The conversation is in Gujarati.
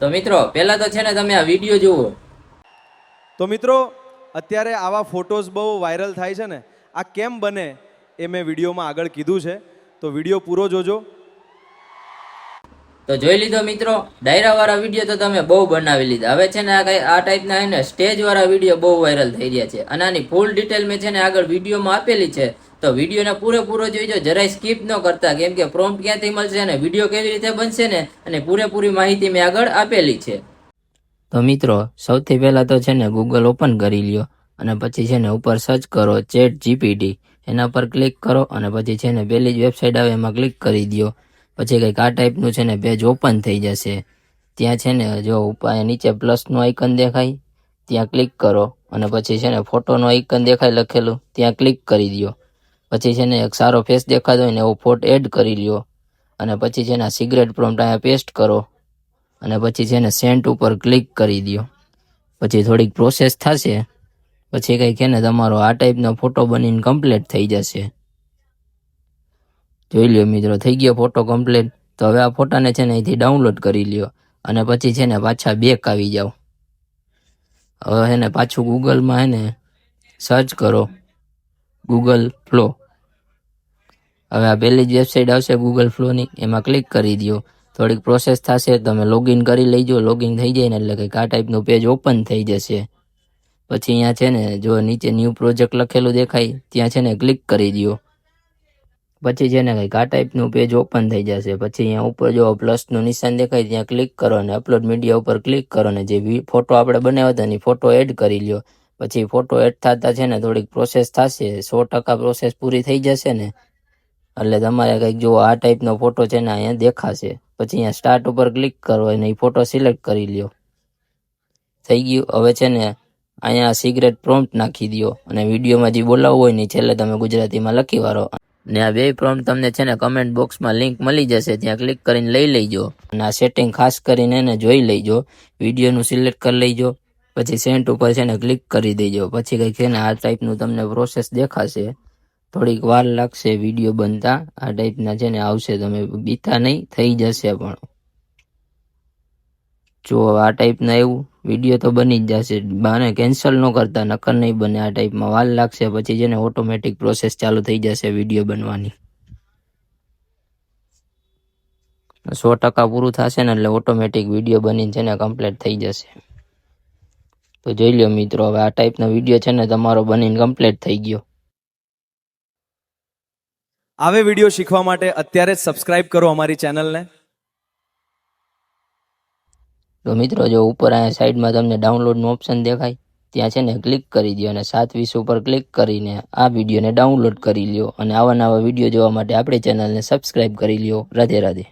તો મિત્રો પહેલા તો છે ને તમે આ વિડીયો જુઓ. તો મિત્રો અત્યારે આવા ફોટોઝ બહુ વાયરલ થાય છે ને, આ કેમ બને એ મેં વિડીયોમાં આગળ કીધું છે, તો વિડીયો પૂરો જોજો. તો જોઈ લીધો મિત્રો, ડાયરાવાળા વિડીયો તો તમે બહુ બનાવી લીધા. હવે છે ને આ ટાઈપના છે ને સ્ટેજવાળા વિડીયો બહુ વાયરલ થઈ રહ્યા છે. અને આની ફૂલ ડિટેલ મેં છે ને આગળ વિડીયોમાં આપેલી છે, તો વિડીયોને પૂરેપૂરો જોઈજો, જરાય સ્કીપ ન કરતા, કેમ કે પ્રોમ્પ્ટ ક્યાંથી મળશે અને વિડીયો કેવી રીતે બનશે ને અને પૂરેપૂરી માહિતી મેં આગળ આપેલી છે. તો મિત્રો સૌથી પહેલા તો છે ને ગૂગલ ઓપન કરી લ્યો અને પછી છે ને ઉપર સર્ચ કરો ChatGPT, એના પર ક્લિક કરો અને પછી છે ને પહેલી જ વેબસાઇટ આવે એમાં ક્લિક કરી દો. પછી કંઈક આ ટાઈપનું છે ને પેજ ઓપન થઈ જશે. ત્યાં છે ને જો ઉપર નીચે પ્લસનું આઇકન દેખાય, ત્યાં ક્લિક કરો અને પછી છે ને ફોટોનું આઇકન દેખાય લખેલું, ત્યાં ક્લિક કરી દો. પછી છે ને એક સારો ફેસ દેખાતો હોય ને એવો ફોટો એડ કરી લ્યો અને પછી છે ને સિગરેટ પ્રોમ્પ્ટ અહીંયા પેસ્ટ કરો અને પછી છે ને સેન્ટ ઉપર ક્લિક કરી દો. પછી થોડીક પ્રોસેસ થશે, પછી કંઈક છે ને તમારો આ ટાઈપનો ફોટો બનીને કમ્પ્લીટ થઈ જશે. જોઈ લ્યો મિત્રો, થઈ ગયો ફોટો કમ્પ્લીટ. તો હવે આ ફોટાને છે ને અહીંથી ડાઉનલોડ કરી લ્યો અને પછી છે ને પાછા બેક આવી જાઓ. હવે છે ને પાછું ગૂગલમાં છે ને સર્ચ કરો ગૂગલ ફ્લો. હવે આ પહેલી જ વેબસાઇટ આવશે ગૂગલ ફ્લોની, એમાં ક્લિક કરી દો. થોડીક પ્રોસેસ થશે, તમે લોગિન કરી લેજો. લોગિન થઈ જાય ને એટલે કંઈક આ ટાઈપનું પેજ ઓપન થઈ જશે. પછી અહીંયા છે ને જો નીચે ન્યૂ પ્રોજેક્ટ લખેલું દેખાય, ત્યાં છે ને ક્લિક કરી દો. પછી છે ને કંઈક આ ટાઈપનું પેજ ઓપન થઈ જશે. પછી અહીંયા ઉપર જો પ્લસનું નિશાન દેખાય, ત્યાં ક્લિક કરો અને અપલોડ મીડિયા ઉપર ક્લિક કરો અને જે ફોટો આપણે બનાવ્યો હતો એની ફોટો એડ કરી લ્યો. પછી ફોટો એડ થતા છે ને થોડીક પ્રોસેસ થશે, 100% પ્રોસેસ પૂરી થઈ જશે ને એટલે તમારે કંઈક જો આ ટાઈપનો ફોટો છે ને અહીંયા દેખાશે. પછી અહીંયા સ્ટાર્ટ ઉપર ક્લિક કરો અને એ ફોટો સિલેક્ટ કરી લ્યો. થઈ ગયું. હવે છે ને અહીંયા સિગરેટ પ્રોમ્પ્ટ નાખી દો અને વિડીયોમાં જે બોલાવવું હોય ને છેલ્લે તમે ગુજરાતીમાં લખી વાળો. ને આ બે પ્રોમ્પ્ટ તમને છે ને કમેન્ટ બોક્સમાં લિંક મળી જશે, ત્યાં ક્લિક કરીને લઈ લેજો. અને આ સેટિંગ ખાસ કરીને એને જોઈ લેજો, વિડીયોનું સિલેક્ટ કરી લેજો. પછી સેન્ટ ઉપર છે ને ક્લિક કરી દેજો. પછી કંઈક છે ને આ ટાઈપનું તમને પ્રોસેસ દેખાશે. થોડીક વાર લાગશે વિડીયો બનતા, આ ટાઈપના છે ને આવશે, તમે બીતા નહીં, થઈ જશે. પણ જો આ ટાઈપના એવું વિડીયો તો બની જ જશે. બાને કેન્સલ ન કરતા, નકર નહીં બને. આ ટાઈપમાં વાર લાગશે, પછી છે ને ઓટોમેટિક પ્રોસેસ ચાલુ થઈ જશે વિડીયો બનવાની. 100% પૂરું થશે ને એટલે ઓટોમેટિક વિડીયો બનીને છે ને કમ્પ્લીટ થઈ જશે. તો જોઈ લો મિત્રો, હવે આ ટાઈપનો વિડીયો છે ને તમારો બનીને કમ્પ્લીટ થઈ ગયો. આવે વિડીયો શીખવા માટે અત્યારે જ સબસ્ક્રાઇબ કરો અમારી ચેનલને. તો મિત્રો જો ઉપર અહીંયા સાઈડમાં તમને ડાઉનલોડનું ઓપ્શન દેખાય, ત્યાં છે ને ક્લિક કરી દો અને 720 ઉપર ક્લિક કરીને આ વિડીયોને ડાઉનલોડ કરી લ્યો. અને આવા નવા વિડીયો જોવા માટે આપણી ચેનલને સબસ્ક્રાઇબ કરી લ્યો. રાધે રાધે.